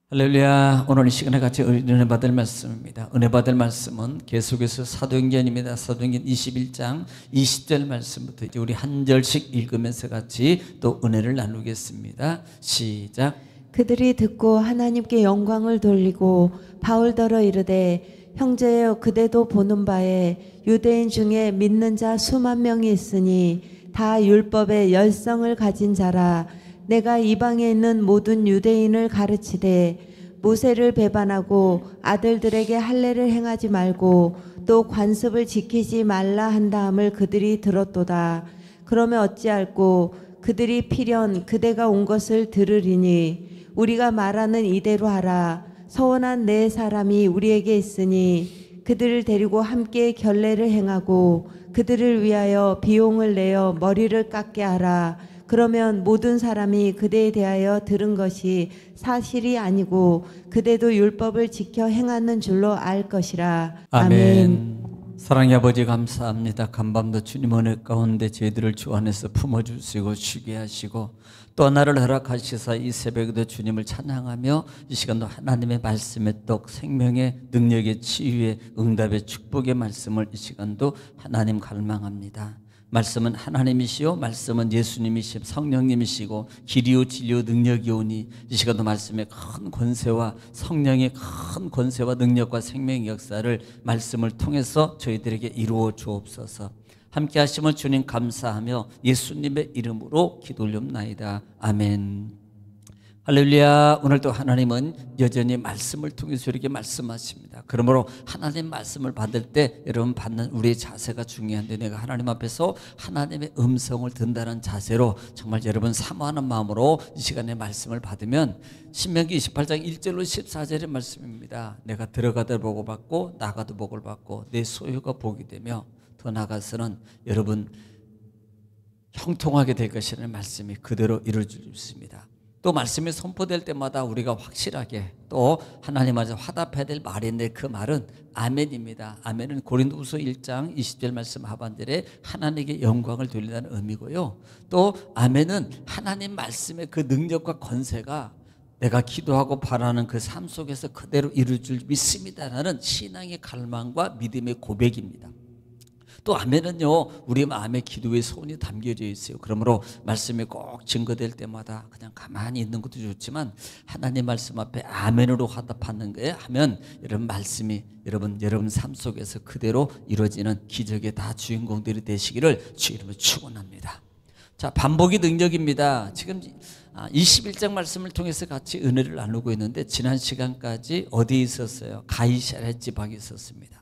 할렐루야. 오늘 이 시간에 같이 은혜 받을 말씀입니다. 은혜 받을 말씀은 계속해서 사도행전입니다. 사도행전 21장 20절 말씀부터 이제 우리 한 절씩 읽으면서 같이 또 은혜를 나누겠습니다. 시작. 그들이 듣고 하나님께 영광을 돌리고 바울더러 이르되, 형제여, 그대도 보는 바에 유대인 중에 믿는 자 수만 명이 있으니 다 율법의 열성을 가진 자라. 내가 이방에 있는 모든 유대인을 가르치되 모세를 배반하고 아들들에게 할례를 행하지 말고 또 관습을 지키지 말라 한다함을 그들이 들었도다. 그러면 어찌할꼬? 그들이 필연 그대가 온 것을 들으리니 우리가 말하는 이대로 하라. 서원한 네 사람이 우리에게 있으니 그들을 데리고 함께 결례를 행하고 그들을 위하여 비용을 내어 머리를 깎게 하라. 그러면 모든 사람이 그대에 대하여 들은 것이 사실이 아니고 그대도 율법을 지켜 행하는 줄로 알 것이라. 아멘. 사랑의 아버지 감사합니다. 간밤도 주님 은혜 가운데 저희들을 주 안에서 품어주시고 쉬게 하시고 또 하나를 허락하시사 이 새벽에도 주님을 찬양하며 이 시간도 하나님의 말씀의 떡, 생명의 능력의 치유의 응답의 축복의 말씀을 이 시간도 하나님 갈망합니다. 말씀은 하나님이시요 말씀은 예수님이시고 성령님이시고 길이요 진리요 능력이오니 이 시간도 말씀의 큰 권세와 성령의 큰 권세와 능력과 생명의 역사를 말씀을 통해서 저희들에게 이루어 주옵소서. 함께 하심을 주님 감사하며 예수님의 이름으로 기도 올립나이다. 아멘. 할렐루야. 오늘도 하나님은 여전히 말씀을 통해서 이렇게 말씀하십니다. 그러므로 하나님 말씀을 받을 때 여러분 받는 우리의 자세가 중요한데, 내가 하나님 앞에서 하나님의 음성을 듣는다는 자세로 정말 여러분 사모하는 마음으로 이 시간에 말씀을 받으면 신명기 28장 1절로 14절의 말씀입니다. 내가 들어가도 복을 받고 나가도 복을 받고 내 소유가 복이 되며 더 나아가서는 여러분 형통하게 될 것이라는 말씀이 그대로 이루어집니다. 또 말씀이 선포될 때마다 우리가 확실하게 또 하나님 앞에 화답해야 될 말인데 그 말은 아멘입니다. 아멘은 고린도후서 1장 20절 말씀 하반절에 하나님께 영광을 돌린다는 의미고요. 또 아멘은 하나님 말씀의 그 능력과 권세가 내가 기도하고 바라는 그 삶 속에서 그대로 이루어질 줄 믿습니다라는 신앙의 갈망과 믿음의 고백입니다. 또 아멘은요, 우리 마음의 기도의 소원이 담겨져 있어요. 그러므로 말씀이 꼭 증거될 때마다 그냥 가만히 있는 것도 좋지만 하나님 말씀 앞에 아멘으로 화답하는 거에 하면 여러분 말씀이 여러분 삶 속에서 그대로 이루어지는 기적의 다 주인공들이 되시기를 주 이름으로 축원합니다. 자, 반복이 능력입니다. 지금 21장 말씀을 통해서 같이 은혜를 나누고 있는데 지난 시간까지 어디에 있었어요? 가이사랴 지방에 있었습니다.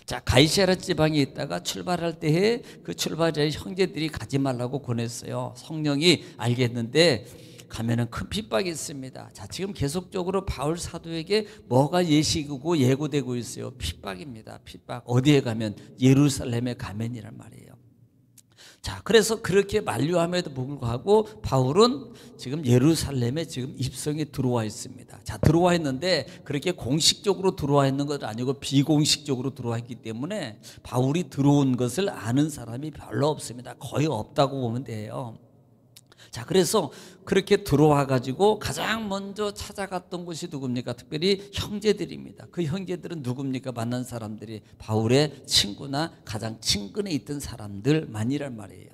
자, 가이사랴 지방에 있다가 출발할 때에 그 출발자의 형제들이 가지 말라고 권했어요. 성령이 알겠는데 가면은 큰 핍박이 있습니다. 자, 지금 계속적으로 바울 사도에게 뭐가 예시고 예고되고 있어요? 핍박입니다. 핍박. 어디에 가면? 예루살렘에 가면이란 말이에요. 자, 그래서 그렇게 만류함에도 불구하고 바울은 지금 예루살렘에 지금 입성에 들어와 있습니다. 자, 들어와 있는데 그렇게 공식적으로 들어와 있는 건 아니고 비공식적으로 들어와 있기 때문에 바울이 들어온 것을 아는 사람이 별로 없습니다. 거의 없다고 보면 돼요. 자, 그래서 그렇게 들어와 가지고 가장 먼저 찾아갔던 곳이 누굽니까? 특별히 형제들입니다. 그 형제들은 누굽니까? 만난 사람들이 바울의 친구나 가장 친근에 있던 사람들만이란 말이에요.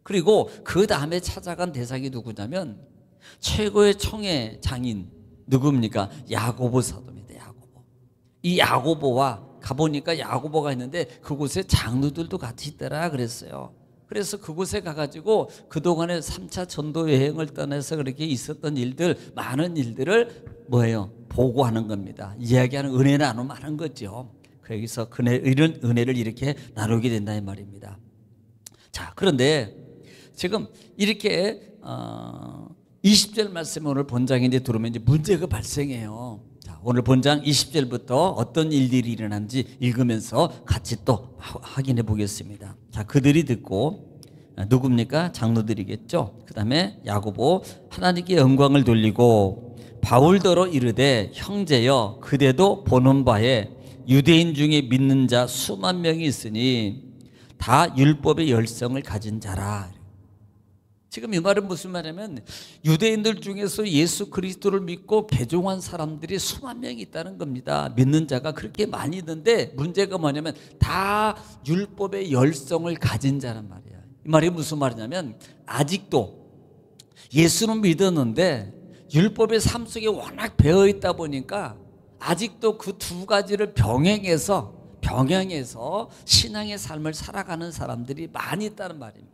그리고 그 다음에 찾아간 대상이 누구냐면 최고의 총회 장인 누굽니까? 야고보 사도입니다. 야고보. 이 야고보와 가보니까 야고보가 있는데 그곳에 장로들도 같이 있더라 그랬어요. 그래서 그곳에 가가지고 그동안에 3차 전도 여행을 떠나서 그렇게 있었던 일들, 많은 일들을 뭐예요? 보고하는 겁니다. 이야기하는 은혜 나눔하는 거죠. 거기서 이런 은혜를 이렇게 나누게 된다 이 말입니다. 자, 그런데 지금 이렇게 20절 말씀 오늘 본장에 이제 들어오면 이제 문제가 발생해요. 자, 오늘 본장 20절부터 어떤 일들이 일어난지 읽으면서 같이 또 확인해 보겠습니다. 자, 그들이 듣고 누굽니까? 장로들이겠죠. 그 다음에 야고보 하나님께 영광을 돌리고 바울더러 이르되, 형제여, 그대도 보는 바에 유대인 중에 믿는 자 수만 명이 있으니 다 율법의 열성을 가진 자라. 지금 이 말은 무슨 말이냐면 유대인들 중에서 예수 그리스도를 믿고 개종한 사람들이 수만 명이 있다는 겁니다. 믿는 자가 그렇게 많이 있는데 문제가 뭐냐면 다 율법의 열성을 가진 자란 말이에요. 이 말이 무슨 말이냐면 아직도 예수는 믿었는데 율법의 삶 속에 워낙 배어 있다 보니까 아직도 그 두 가지를 병행해서 신앙의 삶을 살아가는 사람들이 많이 있다는 말입니다.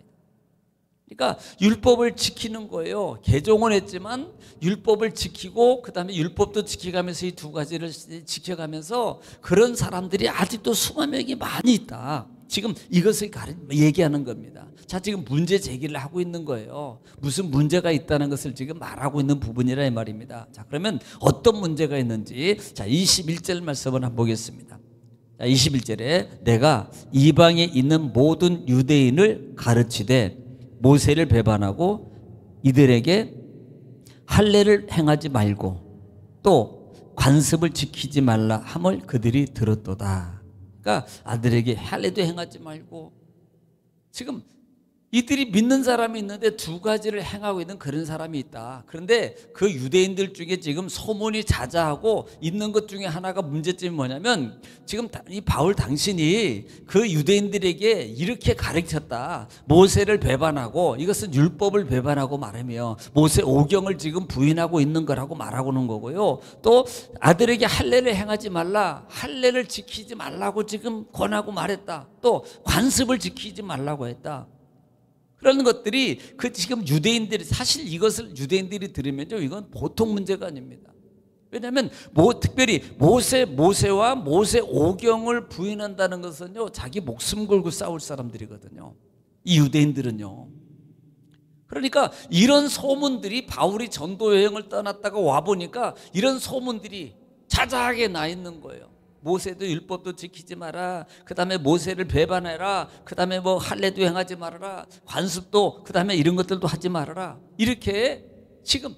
그러니까 율법을 지키는 거예요. 개종은 했지만 율법을 지키고 그다음에 율법도 지켜가면서 이 두 가지를 지켜가면서 그런 사람들이 아직도 수만 명이 많이 있다. 지금 이것을 얘기하는 겁니다. 자, 지금 문제 제기를 하고 있는 거예요. 무슨 문제가 있다는 것을 지금 말하고 있는 부분이라 이 말입니다. 자, 그러면 어떤 문제가 있는지 자 21절 말씀을 한번 보겠습니다. 자, 21절에 내가 이방에 있는 모든 유대인을 가르치되 모세를 배반하고 이들에게 할례를 행하지 말고 또 관습을 지키지 말라 함을 그들이 들었도다. 그러니까 아들에게 할례도 행하지 말고 지금 이들이 믿는 사람이 있는데 두 가지를 행하고 있는 그런 사람이 있다. 그런데 그 유대인들 중에 지금 소문이 자자하고 있는 것 중에 하나가 문제점이 뭐냐면 지금 이 바울 당신이 그 유대인들에게 이렇게 가르쳤다. 모세를 배반하고 이것은 율법을 배반하고 말하며 모세 오경을 지금 부인하고 있는 거라고 말하고는 거고요. 또 아들에게 할례를 행하지 말라. 할례를 지키지 말라고 지금 권하고 말했다. 또 관습을 지키지 말라고 했다. 그런 것들이 그 지금 유대인들이 사실 이것을 유대인들이 들으면요 이건 보통 문제가 아닙니다. 왜냐하면 특별히 모세와 모세 오경을 부인한다는 것은요 자기 목숨 걸고 싸울 사람들이거든요. 이 유대인들은요. 그러니까 이런 소문들이 바울이 전도 여행을 떠났다가 와 보니까 이런 소문들이 자자하게 나 있는 거예요. 모세도 율법도 지키지 마라. 그 다음에 모세를 배반해라. 그 다음에 뭐 할례도 행하지 말아라. 관습도 그 다음에 이런 것들도 하지 말아라. 이렇게 지금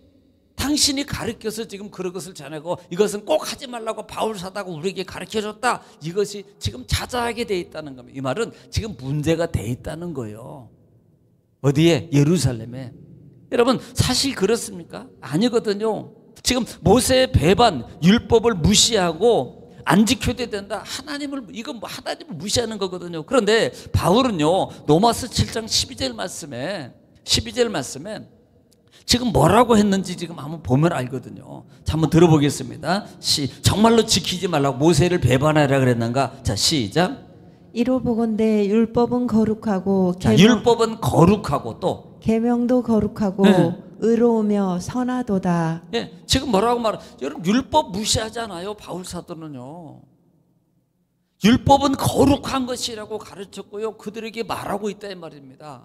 당신이 가르쳐서 지금 그런 것을 전하고 이것은 꼭 하지 말라고 바울 사다가 우리에게 가르쳐줬다. 이것이 지금 자자하게 돼 있다는 겁니다. 이 말은 지금 문제가 돼 있다는 거예요. 어디에? 예루살렘에. 여러분 사실 그렇습니까? 아니거든요. 지금 모세의 배반, 율법을 무시하고 안 지켜야 된다. 하나님을 무시하는 거거든요. 그런데 바울은요, 로마서 7장 12절 말씀에 지금 뭐라고 했는지 지금 한번 보면 알거든요. 자, 한번 들어보겠습니다. 정말로 지키지 말라고 모세를 배반하라 그랬는가? 자, 시작. 이로 보건대 율법은 거룩하고 율법은 거룩하고 또 계명도 거룩하고 네. 의로우며 선하도다. 예, 지금 뭐라고 여러분 율법 무시하잖아요. 바울 사도는요. 율법은 거룩한 것이라고 가르쳤고요. 그들에게 말하고 있다 이 말입니다.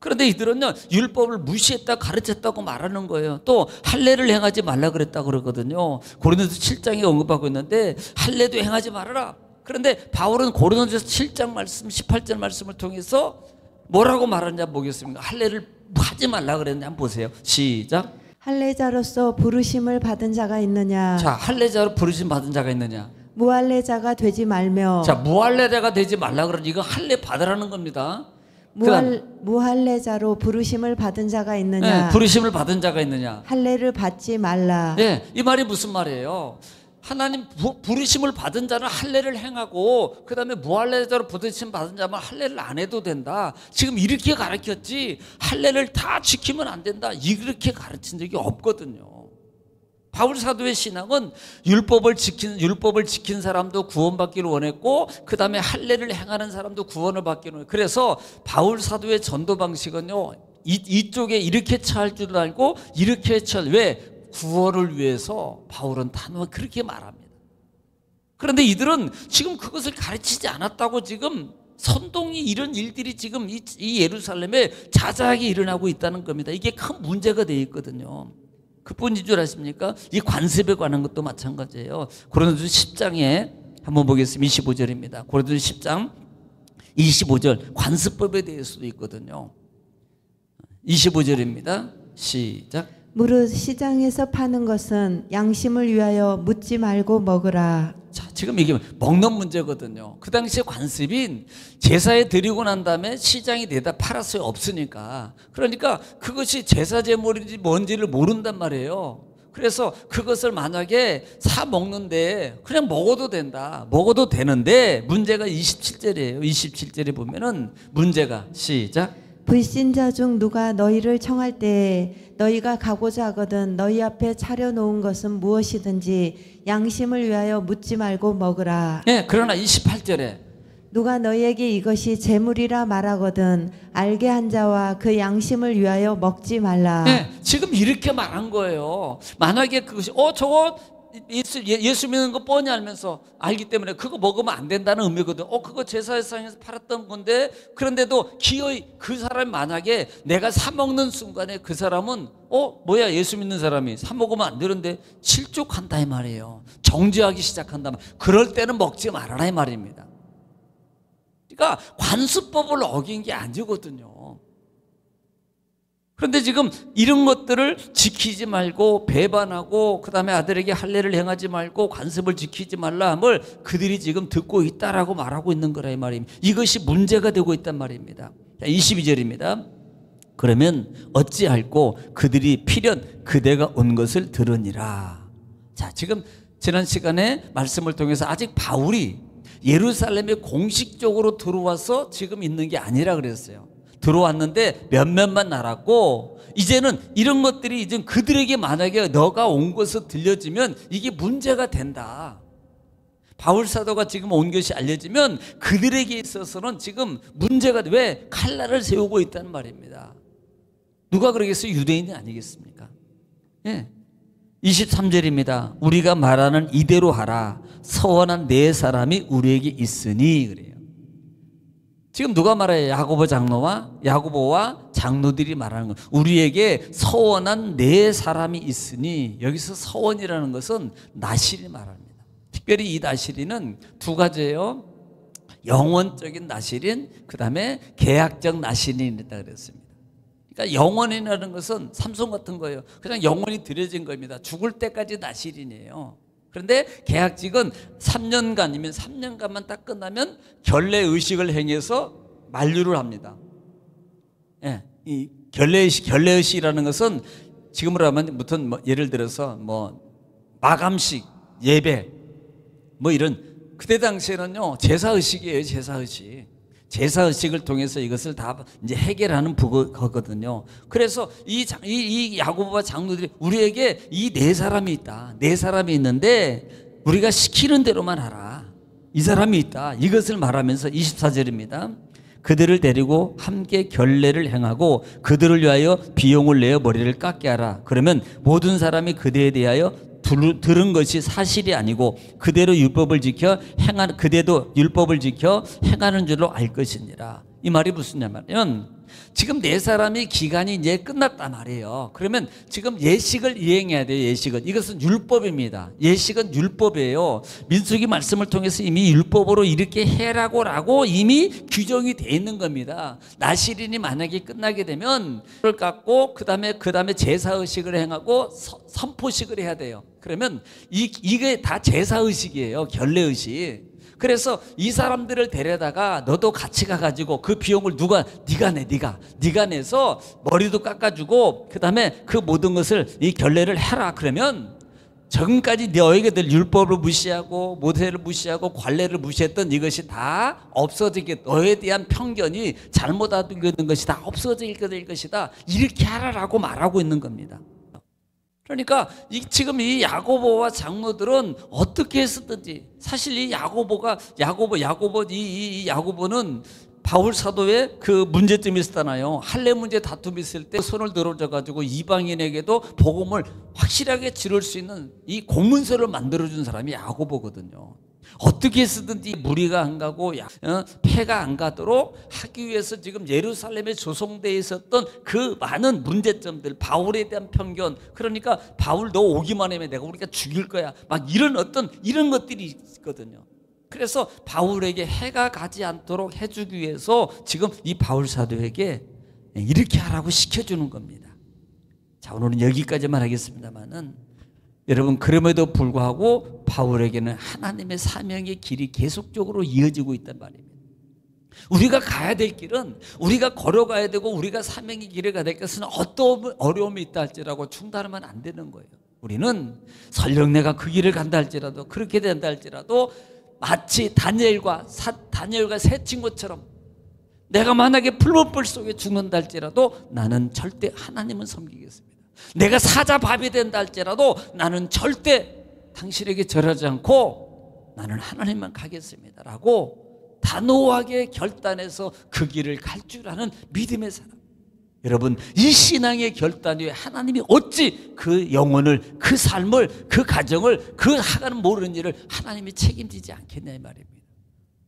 그런데 이들은요 율법을 무시했다 가르쳤다고 말하는 거예요. 또 할례를 행하지 말라 그랬다 그러거든요. 고린도서 7장에 언급하고 있는데 할례도 행하지 말아라. 그런데 바울은 고린도서 7장 말씀 18절 말씀을 통해서 뭐라고 말하냐 보겠습니다. 할례를 하지 말라 그랬는데 한번 보세요. 시작. 할례자로서 부르심을 받은 자가 있느냐? 자, 할례자로 부르심 받은 자가 있느냐? 무할례자가 되지 말며. 자, 무할례자가 되지 말라 그러니 이거 할례 받으라는 겁니다. 무할례자로 부르심을 받은 자가 있느냐? 네, 부르심을 받은 자가 있느냐? 할례를 받지 말라. 네, 이 말이 무슨 말이에요? 하나님 부르심을 받은 자는 할례를 행하고 그 다음에 무할례자로 부르심 받은 자만 할례를 안 해도 된다. 지금 이렇게 가르쳤지 할례를 다 지키면 안 된다. 이렇게 가르친 적이 없거든요. 바울 사도의 신앙은 율법을 지킨 사람도 구원받기를 원했고 그 다음에 할례를 행하는 사람도 구원을 받기를 원했고 그래서 바울 사도의 전도 방식은요 이쪽에 이렇게 처할 줄 알고 이렇게 왜? 구원을 위해서 바울은 단호하게 그렇게 말합니다. 그런데 이들은 지금 그것을 가르치지 않았다고 지금 선동이 이런 일들이 지금 이 예루살렘에 자자하게 일어나고 있다는 겁니다. 이게 큰 문제가 되어 있거든요. 그뿐인 줄 아십니까? 이 관습에 관한 것도 마찬가지예요. 고린도서 10장에 한번 보겠습니다. 25절입니다. 고린도서 10장 25절 관습법에 대해서도 있거든요. 25절입니다. 시작. 무릇 시장에서 파는 것은 양심을 위하여 묻지 말고 먹으라. 자, 지금 이게 먹는 문제거든요. 그 당시에 관습인 제사에 드리고 난 다음에 시장이 내다 팔았어요. 없으니까. 그러니까 그것이 제사 제물인지 뭔지를 모른단 말이에요. 그래서 그것을 만약에 사 먹는데 그냥 먹어도 된다. 먹어도 되는데 문제가 27절이에요. 27절에 보면은 문제가 시작. 불신자 중 누가 너희를 청할 때에 너희가 가고자 하거든 너희 앞에 차려놓은 것은 무엇이든지 양심을 위하여 묻지 말고 먹으라. 네, 그러나 28절에 누가 너희에게 이것이 재물이라 말하거든 알게 한 자와 그 양심을 위하여 먹지 말라. 네, 지금 이렇게 말한 거예요. 만약에 그것이 저거 예수 믿는 거 뻔히 알면서 알기 때문에 그거 먹으면 안 된다는 의미거든. 그거 제사상에서 팔았던 건데, 그런데도 기어이 그 사람이 만약에 내가 사 먹는 순간에 그 사람은 뭐야 예수 믿는 사람이 사 먹으면 안 되는데 실족한다 이 말이에요. 정죄하기 시작한다. 그럴 때는 먹지 말아라 이 말입니다. 그러니까 관습법을 어긴 게 아니거든요. 그런데 지금 이런 것들을 지키지 말고 배반하고 그 다음에 아들에게 할례를 행하지 말고 관습을 지키지 말라 함을 그들이 지금 듣고 있다라고 말하고 있는 거라 이 말입니다. 이것이 문제가 되고 있단 말입니다. 22절입니다. 그러면 어찌할꼬 그들이 필연 그대가 온 것을 들으니라. 자, 지금 지난 시간에 말씀을 통해서 아직 바울이 예루살렘에 공식적으로 들어와서 지금 있는 게 아니라 그랬어요. 들어왔는데 몇몇만 알았고 이제는 이런 것들이 이제 그들에게 만약에 너가 온 것을 들려지면 이게 문제가 된다. 바울 사도가 지금 온 것이 알려지면 그들에게 있어서는 지금 문제가 왜 칼날을 세우고 있다는 말입니다. 누가 그러겠어요? 유대인이 아니겠습니까? 예. 23절입니다. 우리가 말하는 이대로 하라. 서원한 네 사람이 우리에게 있으니 그래요. 지금 누가 말해요? 야고보와 장로들이 말하는 거. 우리에게 서원한 네 사람이 있으니 여기서 서원이라는 것은 나실이 말합니다. 특별히 이 나실이는 두 가지예요. 영원적인 나실인 그 다음에 계약적 나실이 있다 그랬습니다. 그러니까 영원이라는 것은 삼손 같은 거예요. 그냥 영원히 들여진 겁니다. 죽을 때까지 나실인이에요. 그런데 계약직은 3년간이면 3년간만 딱 끝나면 결례 의식을 행해서 만류를 합니다. 예, 이 결례 의식이라는 것은 지금으로 하면 무튼 예를 들어서 마감식 예배 이런 그때 당시에는요 제사 의식이에요. 제사 의식을 통해서 이것을 다 이제 해결하는 거거든요. 그래서 이 야고보와 장로들이 우리에게 이 네 사람이 있다. 네 사람이 있는데 우리가 시키는 대로만 하라. 이 사람이 있다. 이것을 말하면서 24절입니다. 그들을 데리고 함께 결례를 행하고 그들을 위하여 비용을 내어 머리를 깎게 하라. 그러면 모든 사람이 그대에 대하여 들은 것이 사실이 아니고 그대도 율법을 지켜 행하는 줄로 알 것이니라. 이 말이 무슨 말이냐면 지금 네 사람이 기간이 이제 끝났단 말이에요. 그러면 지금 예식을 이행해야 돼요. 예식은 이것은 율법입니다. 예식은 율법이에요. 민수기 말씀을 통해서 이미 율법으로 이렇게 해라고 이미 규정이 돼 있는 겁니다. 나실인이 만약에 끝나게 되면 그걸 깎고 그 다음에 제사의식을 행하고 선포식을 해야 돼요. 그러면 이게 다 제사의식이에요. 결례의식. 그래서 이 사람들을 데려다가 너도 같이 가가지고 그 비용을 네가 내서 머리도 깎아주고 그 다음에 그 모든 것을 이 결례를 해라. 그러면 지금까지 너에게들 율법을 무시하고 모세를 무시하고 관례를 무시했던 이것이 다 없어지게 너에 대한 편견이 잘못 알고 있는 것이 다 없어질 것이다. 이렇게 하라라고 말하고 있는 겁니다. 그러니까 지금 이 야고보와 장로들은 어떻게 했었든지 사실 이 야고보는 바울 사도의 그 문제점이 있었잖아요. 할례 문제 다툼이 있을 때 손을 들어줘 가지고 이방인에게도 복음을 확실하게 지를 수 있는 이 공문서를 만들어준 사람이 야고보거든요. 어떻게 했든지 무리가 안 가고 폐가 안 가도록 하기 위해서 지금 예루살렘에 조성되어 있었던 그 많은 문제점들, 바울에 대한 편견, 그러니까 바울 너 오기만 하면 내가 우리가 죽일 거야, 막 이런 것들이 있거든요. 그래서 바울에게 해가 가지 않도록 해주기 위해서 지금 이 바울 사도에게 이렇게 하라고 시켜주는 겁니다. 자, 오늘은 여기까지만 하겠습니다만은 여러분, 그럼에도 불구하고 바울에게는 하나님의 사명의 길이 계속적으로 이어지고 있단 말입니다. 우리가 가야 될 길은, 우리가 걸어가야 되고 우리가 사명의 길을 가야 될 것은 어떤 어려움이 있다 할지라도 중단하면 안 되는 거예요. 우리는 설령 내가 그 길을 간다 할지라도, 그렇게 된다 할지라도 마치 다니엘과 세 친구처럼 내가 만약에 풀무불 속에 죽는다 할지라도 나는 절대 하나님은 섬기겠습니다. 내가 사자밥이 된다 할지라도 나는 절대 당신에게 절하지 않고 나는 하나님만 가겠습니다 라고 단호하게 결단해서 그 길을 갈 줄 아는 믿음의 사람. 여러분, 이 신앙의 결단 위에 하나님이 어찌 그 영혼을, 그 삶을, 그 가정을, 그 하가는 모르는 일을 하나님이 책임지지 않겠냐 이 말입니다.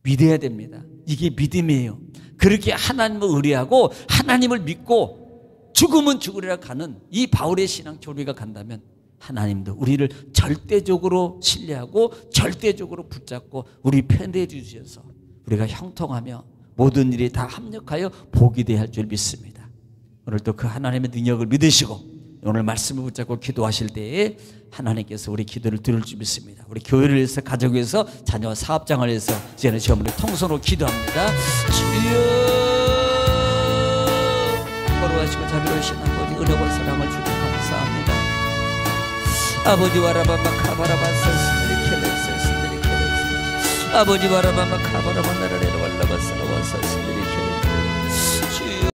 믿어야 됩니다. 이게 믿음이에요. 그렇게 하나님을 의뢰하고 하나님을 믿고 죽으면 죽으리라 가는 이 바울의 신앙 우리가 간다면 하나님도 우리를 절대적으로 신뢰하고 절대적으로 붙잡고 우리 편대해 주셔서 우리가 형통하며 모든 일이 다 합력하여 복이 되어야 할 줄 믿습니다. 오늘도 그 하나님의 능력을 믿으시고 오늘 말씀을 붙잡고 기도하실 때에 하나님께서 우리 기도를 들을 줄 믿습니다. 우리 교회를 위해서, 가족을 위해서, 자녀와 사업장을 위해서 이제는 시험으로 통성으로 기도합니다. 주여, 거룩하시고 자비로우신 아버지, 은혜와 사랑을 주셔서 감사합니다. 아버지 와라바마 카바라바 사스들이 켈레스 아버지 바라바마 카바라바 나라레로 발라바 살라와 사스들이